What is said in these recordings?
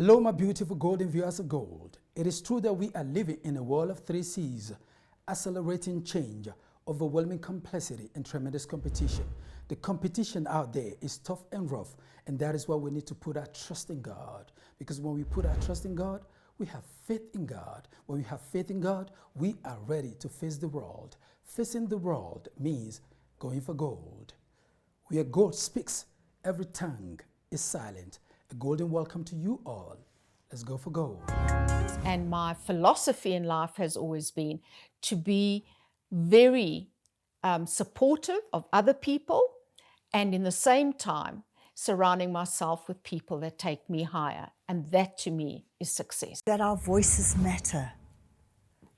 Hello, my beautiful golden viewers of gold. It is true that we are living in a world of three C's: accelerating change, overwhelming complexity, and tremendous competition. The competition out there is tough and rough, and that is why we need to put our trust in God. Because when we put our trust in God, we have faith in God. When we have faith in God, we are ready to face the world. Facing the world means going for gold. Where gold speaks, every tongue is silent. A golden welcome to you all. Let's go for gold. And my philosophy in life has always been to be very supportive of other people, and in the same time surrounding myself with people that take me higher. And that to me is success. That our voices matter,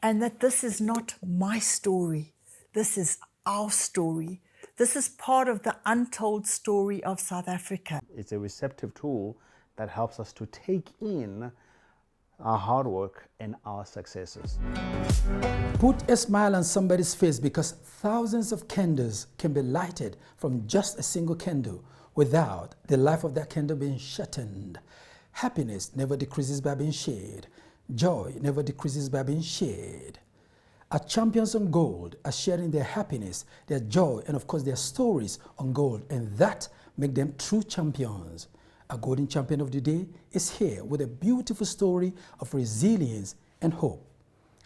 and that this is not my story. This is our story. This is part of the untold story of South Africa. It's a receptive tool that helps us to take in our hard work and our successes. Put a smile on somebody's face, because thousands of candles can be lighted from just a single candle without the life of that candle being shortened. Happiness never decreases by being shared. Joy never decreases by being shared. Our champions on gold are sharing their happiness, their joy, and of course their stories on gold, and that makes them true champions. Our golden champion of the day is here with a beautiful story of resilience and hope.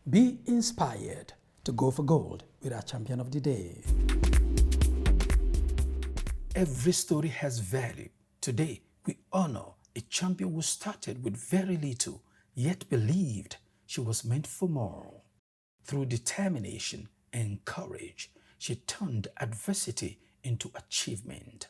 Be inspired to go for gold with our champion of the day. Every story has value. Today, we honor a champion who started with very little, yet believed she was meant for more. Through determination and courage, she turned adversity into achievement.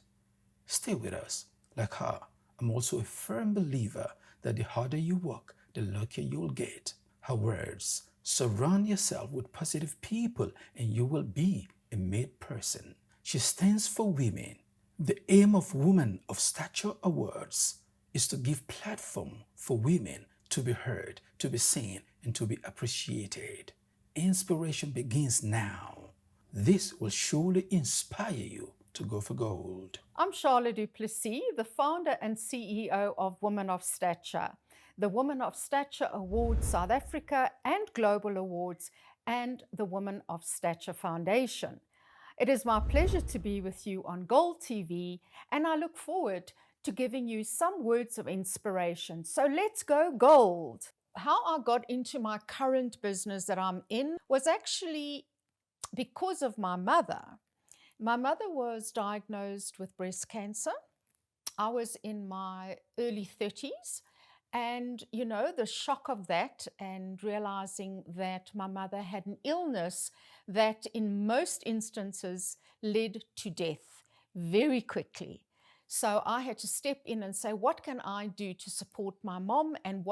Stay with us. Like her, I'm also a firm believer that the harder you work, the luckier you'll get. Her words: surround yourself with positive people and you will be a made person. She stands for women. The aim of Women of Stature Awards is to give platform for women to be heard, to be seen, and to be appreciated. Inspiration begins now. This will surely inspire you to go for gold. I'm Charlotte du Plessis, the founder and CEO of Women of Stature, the Women of Stature Awards South Africa and Global Awards, and the Women of Stature Foundation. It is my pleasure to be with you on Gold TV, and I look forward to giving you some words of inspiration. So let's go gold. How I got into my current business that I'm in was actually because of my mother. My mother was diagnosed with breast cancer. I was in my early 30s, and the shock of that, and realizing that my mother had an illness that in most instances led to death very quickly. So I had to step in and say, what can I do to support my mom, and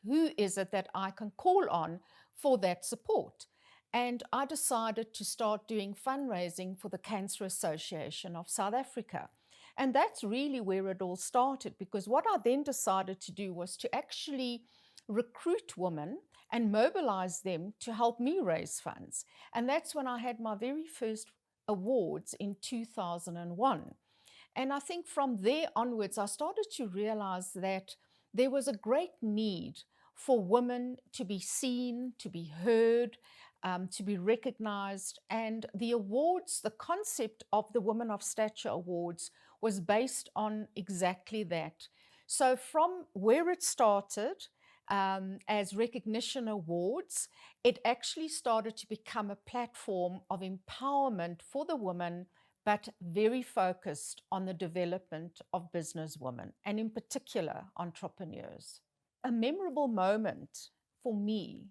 who is it that I can call on for that support? And I decided to start doing fundraising for the Cancer Association of South Africa. And that's really where it all started, because what I then decided to do was to actually recruit women and mobilize them to help me raise funds. And that's when I had my very first awards in 2001. And I think from there onwards, I started to realize that there was a great need for women to be seen, to be heard, to be recognized. And the awards, the concept of the Women of Stature Awards was based on exactly that. So from where it started as recognition awards, it actually started to become a platform of empowerment for the women, but very focused on the development of business women, and in particular, entrepreneurs. A memorable moment for me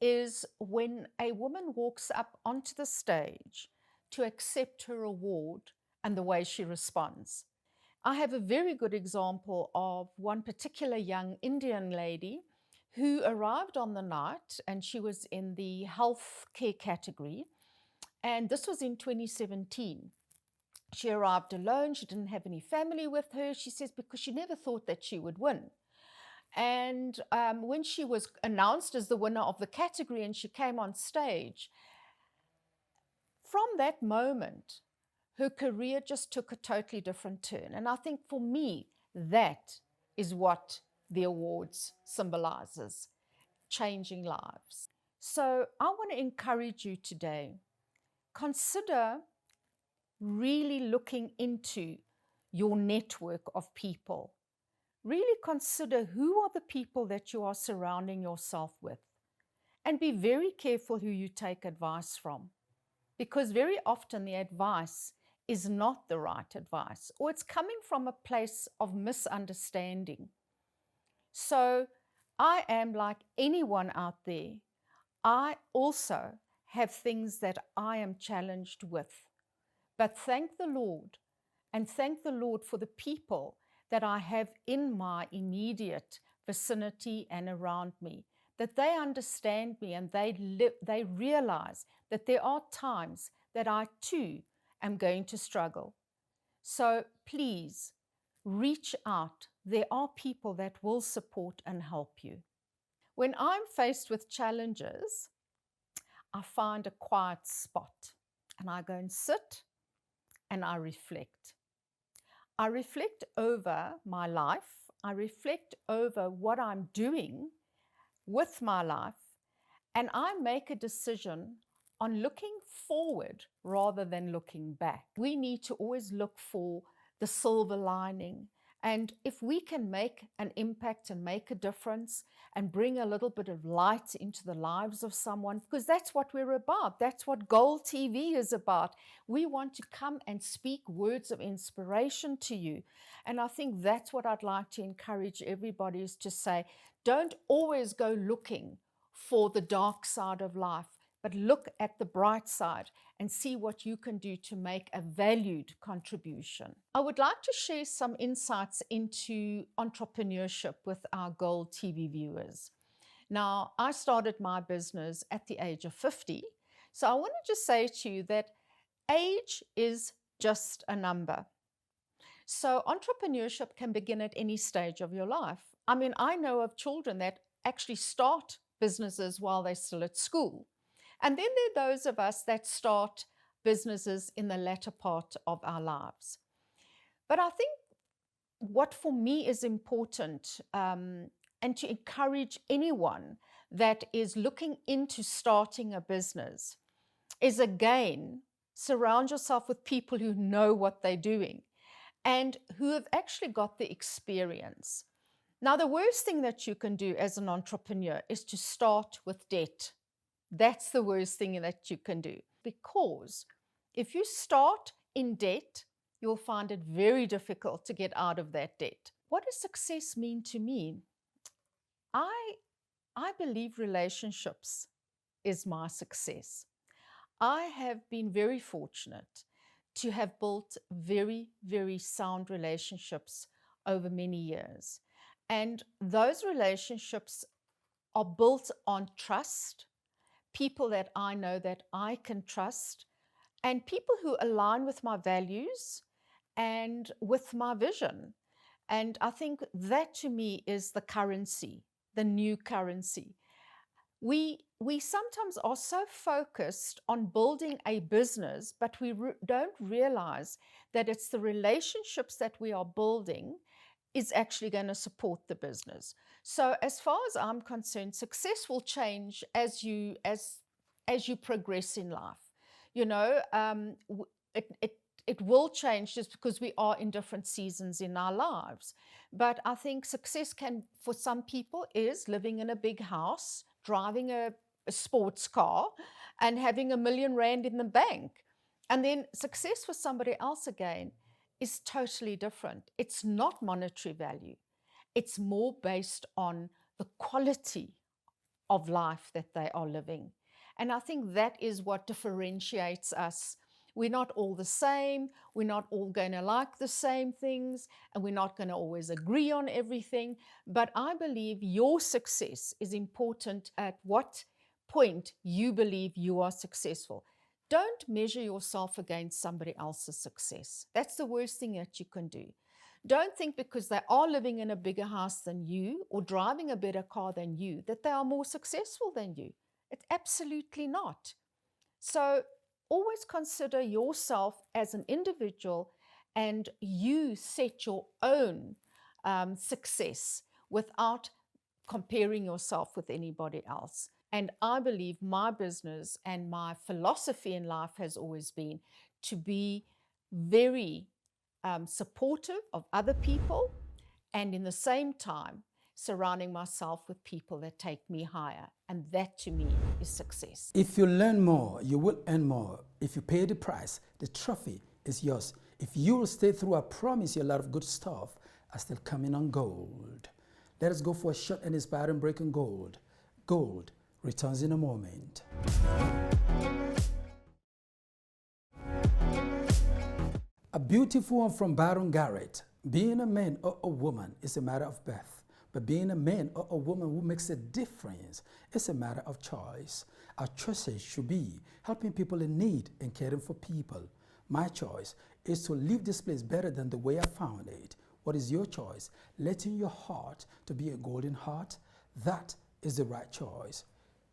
is when a woman walks up onto the stage to accept her award and the way she responds. I have a very good example of one particular young Indian lady who arrived on the night, and she was in the health care category, and this was in 2017. She arrived alone. She didn't have any family with her, she says, because she never thought that she would win. And when she was announced as the winner of the category and she came on stage, from that moment, her career just took a totally different turn. And I think for me, that is what the awards symbolizes, changing lives. So I want to encourage you today, consider really looking into your network of people. Really consider who are the people that you are surrounding yourself with. And be very careful who you take advice from, because very often the advice is not the right advice, or it's coming from a place of misunderstanding. So I am like anyone out there. I also have things that I am challenged with. But thank the Lord, and thank the Lord for the people that I have in my immediate vicinity and around me, that they understand me and they realize that there are times that I too am going to struggle. So please reach out. There are people that will support and help you. When I'm faced with challenges, I find a quiet spot and I go and sit and I reflect. I reflect over my life. I reflect over what I'm doing with my life, and I make a decision on looking forward rather than looking back. We need to always look for the silver lining. And if we can make an impact and make a difference and bring a little bit of light into the lives of someone, because that's what we're about. That's what Gold TV is about. We want to come and speak words of inspiration to you. And I think that's what I'd like to encourage everybody, is to say, don't always go looking for the dark side of life, but look at the bright side and see what you can do to make a valued contribution. I would like to share some insights into entrepreneurship with our Gold TV viewers. Now, I started my business at the age of 50. So I want to just say to you that age is just a number. So entrepreneurship can begin at any stage of your life. I mean, I know of children that actually start businesses while they're still at school. And then there are those of us that start businesses in the latter part of our lives. But I think what for me is important, and to encourage anyone that is looking into starting a business, is again, surround yourself with people who know what they're doing and who have actually got the experience. Now, the worst thing that you can do as an entrepreneur is to start with debt. That's the worst thing that you can do, because if you start in debt, you'll find it very difficult to get out of that debt. What does success mean to me? I believe relationships is my success. I have been very fortunate to have built very, very sound relationships over many years. And those relationships are built on trust, people that I know that I can trust, and people who align with my values and with my vision. And I think that to me is the currency, the new currency. We sometimes are so focused on building a business, but we don't realize that it's the relationships that we are building is actually going to support the business. So as far as I'm concerned, success will change as you progress in life. You know, it will change just because we are in different seasons in our lives. But I think success can, for some people, is living in a big house, driving a sports car, and having R1 million in the bank. And then success for somebody else again is totally different. It's not monetary value. It's more based on the quality of life that they are living. And I think that is what differentiates us. We're not all the same. We're not all going to like the same things, and we're not going to always agree on everything. But I believe your success is important at what point you believe you are successful. Don't measure yourself against somebody else's success. That's the worst thing that you can do. Don't think because they are living in a bigger house than you or driving a better car than you that they are more successful than you. It's absolutely not. So always consider yourself as an individual, and you set your own success without comparing yourself with anybody else. And I believe my business and my philosophy in life has always been to be very supportive of other people, and in the same time, surrounding myself with people that take me higher. And that to me is success. If you learn more, you will earn more. If you pay the price, the trophy is yours. If you will stay through, I promise you a lot of good stuff are still coming on gold. Let us go for a short and inspiring break on gold. Gold returns in a moment. A beautiful one from Baron Garrett. Being a man or a woman is a matter of birth. But being a man or a woman who makes a difference is a matter of choice. Our choices should be helping people in need and caring for people. My choice is to leave this place better than the way I found it. What is your choice? Letting your heart to be a golden heart? That is the right choice.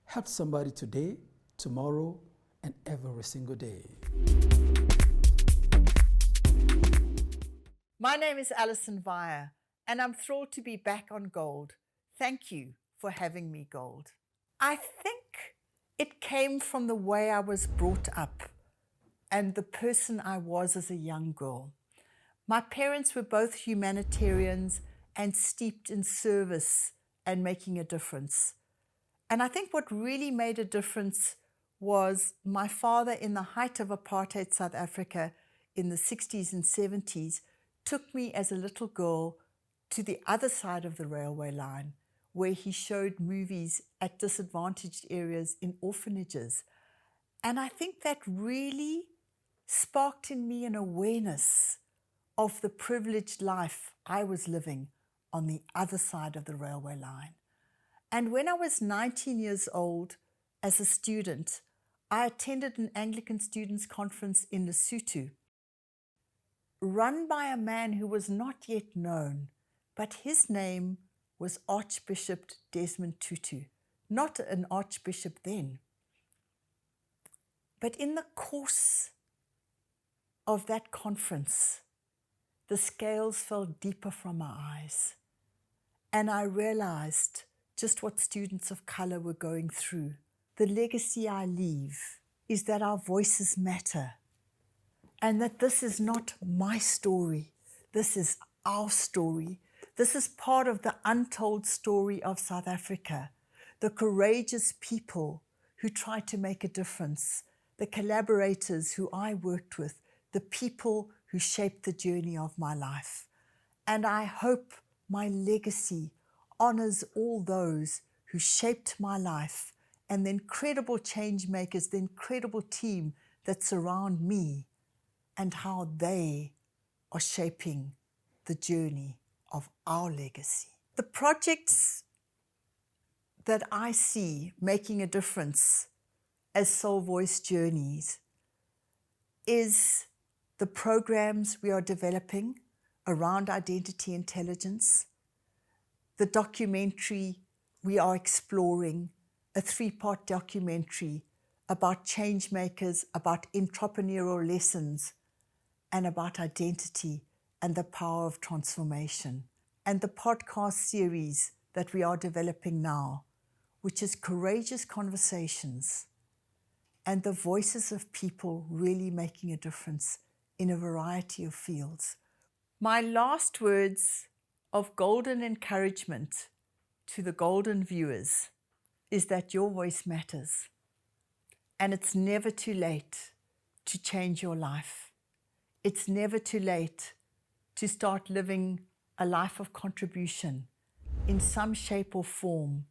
Help somebody today, tomorrow, and every single day. My name is Alison Vire, and I'm thrilled to be back on Gold. Thank you for having me, Gold. I think it came from the way I was brought up and the person I was as a young girl. My parents were both humanitarians and steeped in service and making a difference. And I think what really made a difference was my father, in the height of apartheid South Africa in the 60s and 70s, took me as a little girl to the other side of the railway line, where he showed movies at disadvantaged areas in orphanages. And I think that really sparked in me an awareness of the privileged life I was living on the other side of the railway line. And when I was 19 years old, as a student, I attended an Anglican Students' Conference in Lesotho, run by a man who was not yet known, but his name was Archbishop Desmond Tutu, not an archbishop then. But in the course of that conference, the scales fell deeper from my eyes, and I realized just what students of color were going through. The legacy I leave is that our voices matter, and that this is not my story. This is our story. This is part of the untold story of South Africa, the courageous people who tried to make a difference, the collaborators who I worked with, the people who shaped the journey of my life. And I hope my legacy honors all those who shaped my life and the incredible change makers, the incredible team that surround me, and how they are shaping the journey of our legacy. The projects that I see making a difference as Soul Voice Journeys is the programs we are developing around identity intelligence, the documentary we are exploring, a 3-part documentary about change makers, about entrepreneurial lessons, and about identity and the power of transformation. And the podcast series that we are developing now, which is Courageous Conversations and the voices of people really making a difference in a variety of fields. My last words of golden encouragement to the golden viewers is that your voice matters, and it's never too late to change your life. It's never too late to start living a life of contribution in some shape or form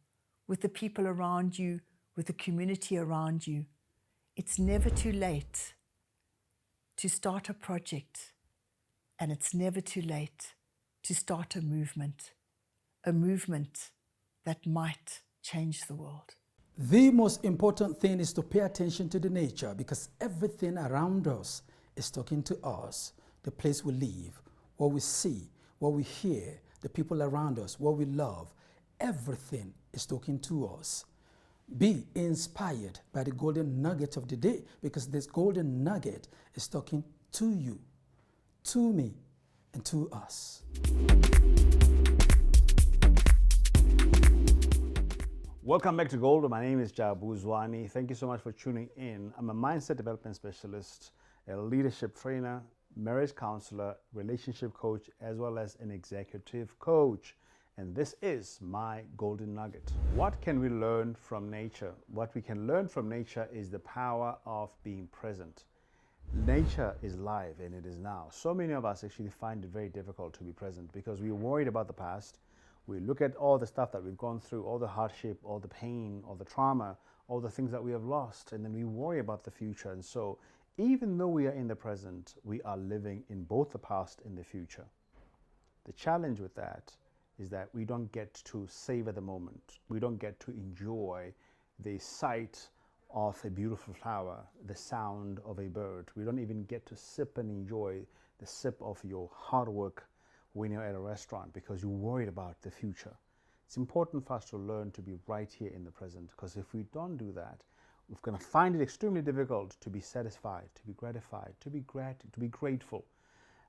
with the people around you, with the community around you. It's never too late to start a project, and it's never too late to start a movement that might change the world. The most important thing is to pay attention to the nature, because everything around us is talking to us. The place we live, what we see, what we hear, the people around us, what we love, everything is talking to us. Be inspired by the golden nugget of the day, because this golden nugget is talking to you, to me, and to us. Welcome back to Gold. My name is Jabu. Thank you so much for tuning in. I'm a mindset development specialist, a leadership trainer, marriage counselor, relationship coach, as well as an executive coach. And this is my golden nugget. What can we learn from nature? What we can learn from nature is the power of being present. Nature is live and it is now. So many of us actually find it very difficult to be present because we're worried about the past. We look at all the stuff that we've gone through, all the hardship, all the pain, all the trauma, all the things that we have lost, and then we worry about the future. And so even though we are in the present, we are living in both the past and the future. The challenge with that is that we don't get to savor the moment. We don't get to enjoy the sight of a beautiful flower, the sound of a bird. We don't even get to sip and enjoy the sip of your hard work when you're at a restaurant because you're worried about the future. It's important for us to learn to be right here in the present, because if we don't do that, we're going to find it extremely difficult to be satisfied, to be gratified, to be grateful.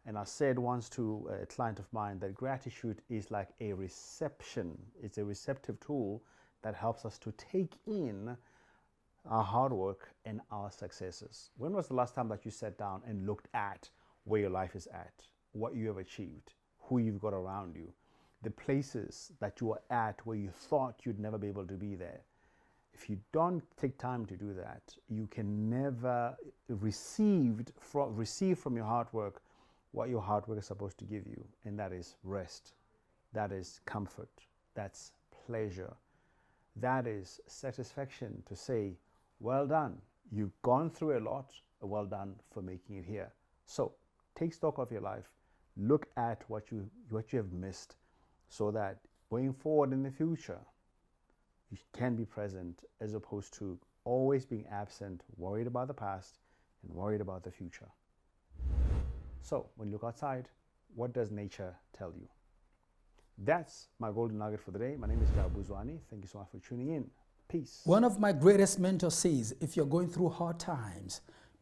And I said once to a client of mine that gratitude is like a reception. It's a receptive tool that helps us to take in our hard work and our successes. When was the last time that you sat down and looked at where your life is at, what you have achieved, who you've got around you, the places that you are at where you thought you'd never be able to be there? If you don't take time to do that, you can never receive from your hard work what your hard work is supposed to give you, and that is rest, that is comfort, that's pleasure, that is satisfaction to say, well done, you've gone through a lot, well done for making it here. So take stock of your life, look at what you have missed, so that going forward in the future, you can be present as opposed to always being absent, worried about the past and worried about the future. So when you look outside, what does nature tell you? That's my golden nugget for the day. My name is Jabu. Thank you so much for tuning in. Peace. One of my greatest mentors says, if you're going through hard times,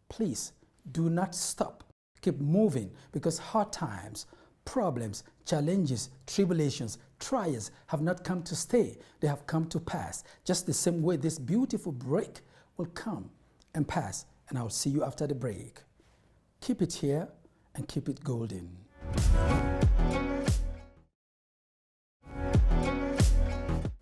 please do not stop. Keep moving, because hard times, problems, challenges, tribulations, trials have not come to stay. They have come to pass. Just the same way this beautiful break will come and pass. And I'll see you after the break. Keep it here and keep it golden.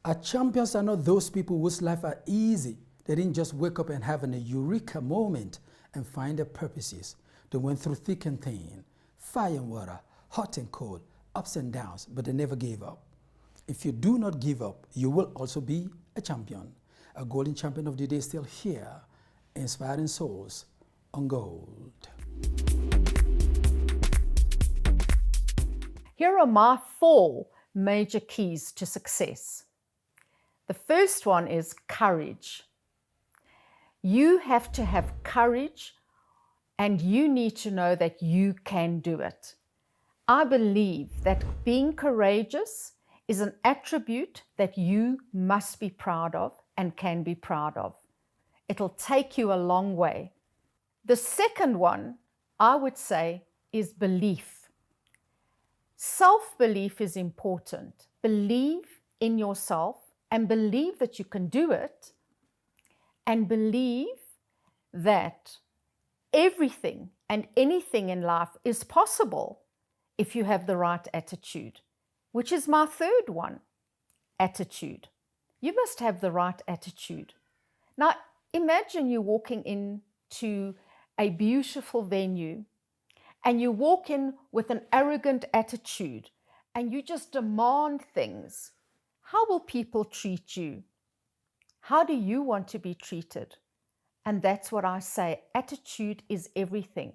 Our champions are not those people whose life are easy. They didn't just wake up and have an eureka moment and find their purposes. They went through thick and thin, fire and water, hot and cold, ups and downs, but they never gave up. If you do not give up, you will also be a champion. A golden champion of the day is still here, inspiring souls on Gold. Here are my 4 major keys to success. The first one is courage. You have to have courage, and you need to know that you can do it. I believe that being courageous is an attribute that you must be proud of and can be proud of. It'll take you a long way. The second one, I would say, is belief. Self-belief is important. Believe in yourself and believe that you can do it, and believe that everything and anything in life is possible if you have the right attitude, which is my third one, attitude. You must have the right attitude. Now, imagine you walking into a beautiful venue and you walk in with an arrogant attitude and you just demand things. How will people treat you? How do you want to be treated? And that's what I say, attitude is everything.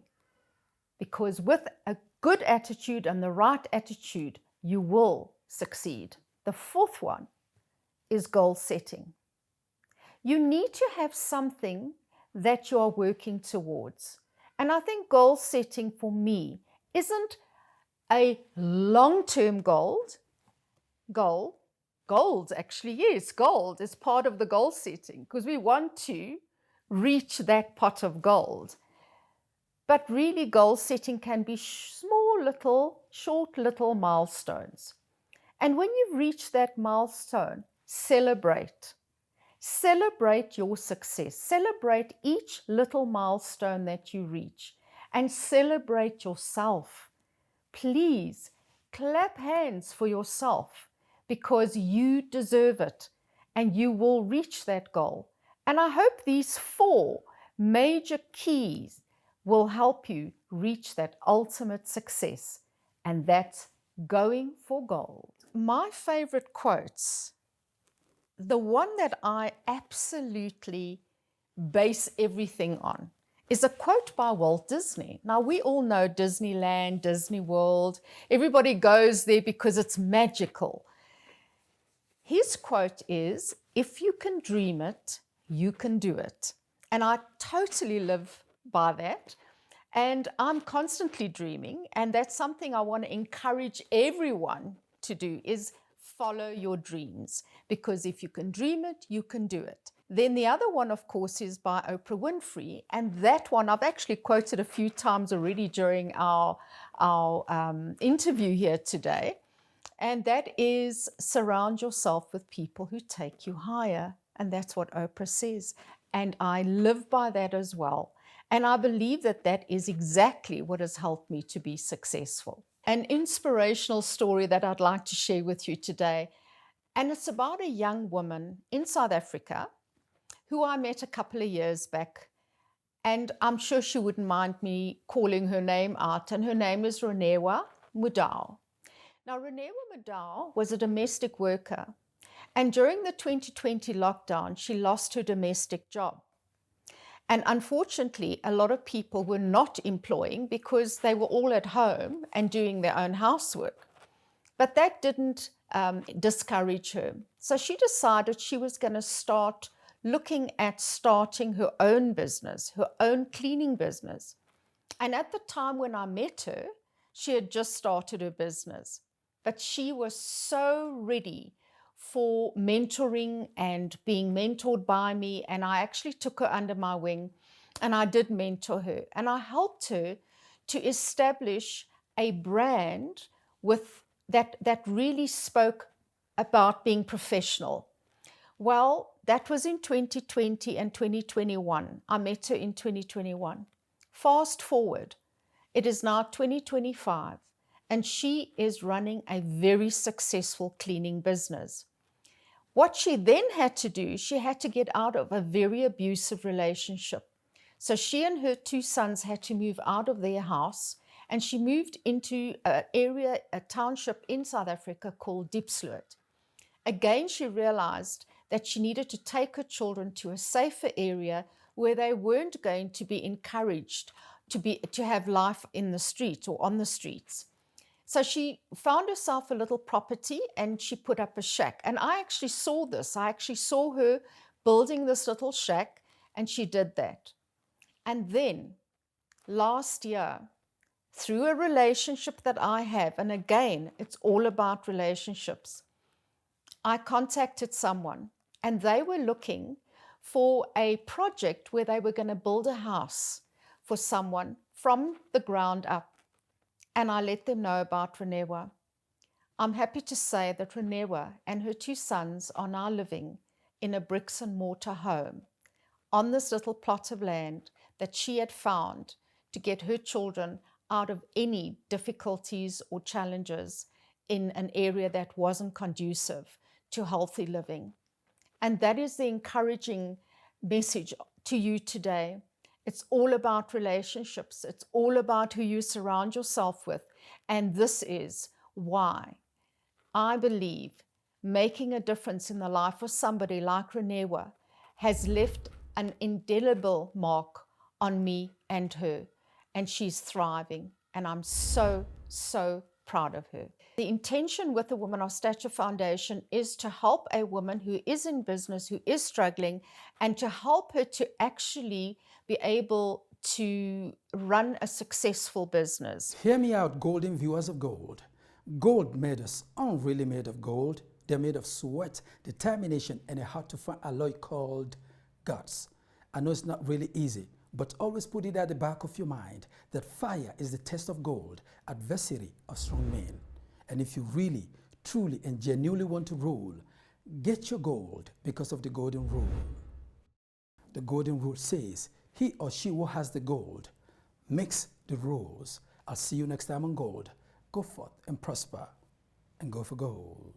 Because with a good attitude and the right attitude, you will succeed. The fourth one is goal setting. You need to have something that you are working towards. And I think goal setting for me isn't a long-term goal. Gold actually, yes, gold is part of the goal setting because we want to reach that pot of gold. But really, goal setting can be short little milestones. And when you've reached that milestone, celebrate. Celebrate your success. Celebrate each little milestone that you reach, and celebrate yourself. Please clap hands for yourself, because you deserve it and you will reach that goal. And I hope these 4 major keys will help you reach that ultimate success, and that's going for gold. My favorite quotes, the one that I absolutely base everything on, is a quote by Walt Disney. Now, we all know Disneyland, Disney World. Everybody goes there because it's magical. His quote is, "If you can dream it, you can do it." And I totally live by that. And I'm constantly dreaming. And that's something I want to encourage everyone to do, is follow your dreams. Because if you can dream it, you can do it. Then the other one, of course, is by Oprah Winfrey. And that one I've actually quoted a few times already during our interview here today. And that is, surround yourself with people who take you higher. And that's what Oprah says. And I live by that as well. And I believe that that is exactly what has helped me to be successful. An inspirational story that I'd like to share with you today. And it's about a young woman in South Africa who I met a couple of years back. And I'm sure she wouldn't mind me calling her name out. And her name is Renewa Mudau. Now, Renewa Mudau was a domestic worker. And during the 2020 lockdown, she lost her domestic job. And unfortunately, a lot of people were not employing because they were all at home and doing their own housework. But that didn't discourage her. So she decided she was going to start looking at starting her own business, her own cleaning business. And at the time when I met her, she had just started her business. But she was so ready for mentoring and being mentored by me. And I actually took her under my wing and I did mentor her. And I helped her to establish a brand with that really spoke about being professional. Well, that was in 2020 and 2021. I met her in 2021. Fast forward, it is now 2025, and she is running a very successful cleaning business. What she then had to do, she had to get out of a very abusive relationship. So she and her 2 sons had to move out of their house, and she moved into an area, a township in South Africa called Diepsloot. Again, she realized that she needed to take her children to a safer area where they weren't going to be encouraged to have life in the street or on the streets. So she found herself a little property and she put up a shack. And I actually saw this. I actually saw her building this little shack, and she did that. And then last year, through a relationship that I have, and again, it's all about relationships, I contacted someone and they were looking for a project where they were going to build a house for someone from the ground up. And I let them know about Renewa. I'm happy to say that Renewa and her 2 sons are now living in a bricks and mortar home on this little plot of land that she had found to get her children out of any difficulties or challenges in an area that wasn't conducive to healthy living. And that is the encouraging message to you today. It's all about relationships. It's all about who you surround yourself with. And this is why I believe making a difference in the life of somebody like Renewa has left an indelible mark on me and her. And she's thriving. And I'm so, so proud of her. The intention with the Women of Stature Foundation is to help a woman who is in business, who is struggling, and to help her to actually be able to run a successful business. Hear me out, golden viewers of gold. Gold medals aren't really made of gold. They're made of sweat, determination, and a hard-to-find alloy called guts. I know it's not really easy, but always put it at the back of your mind that fire is the test of gold, adversary of strong men. And if you really, truly, and genuinely want to rule, Get your gold because of the golden rule. The golden rule says, he or she who has the gold makes the rules. I'll see you next time on Gold. Go forth and prosper and go for gold.